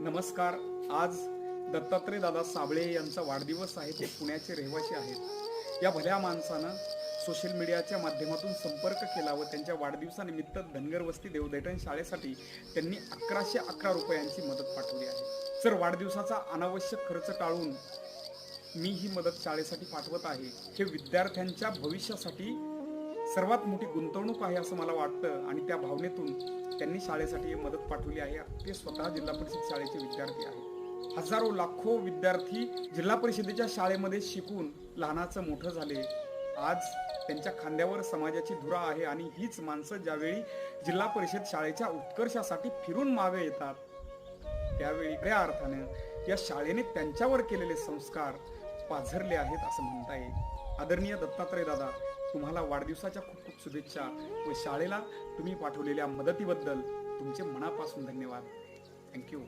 नमस्कार. आज दत्तात्रय दादा साबळे यांचा वाढदिवस आहे. ते पुण्याचे रहिवासी आहेत. या भल्या माणसानं सोशल मीडियाच्या माध्यमातून संपर्क केला व त्यांच्या वाढदिवसानिमित्त धनगर वस्ती देवदैठण शाळेसाठी त्यांनी 1111 रुपयांची मदत पाठवली आहे. सर, वाढदिवसाचा अनावश्यक खर्च टाळून मी ही मदत शाळेसाठी पाठवत आहे. हे विद्यार्थ्यांच्या भविष्यासाठी सर्वात मोठी गुंतवणूक आहे असं मला वाटतं आणि त्या भावनेतून त्यांनी शाळेसाठी मदत पाठवली आहे. ते स्वतः जिल्हा परिषद शाळेचे विद्यार्थी आहेत. हजारो लाखो विद्यार्थी जिल्हा परिषदेच्या शाळेमध्ये शिकून लहानाचं मोठं झाले. आज त्यांच्या खांद्यावर समाजाची धुरा आहे आणि हीच माणसं ज्यावेळी जिल्हा परिषद शाळेच्या उत्कर्षासाठी फिरून मागे येतात त्यावेळी खऱ्या अर्थानं या शाळेने त्यांच्यावर केलेले संस्कार पाझरले आहेत असं म्हणता येईल. आदरणीय दत्तात्रय दादा, तुम्हाला वाढदिवसाच्या खूप खूप शुभेच्छा व शाळेला तुम्ही पाठवलेल्या मदतीबद्दल तुमचे मनापासून धन्यवाद. थँक्यू.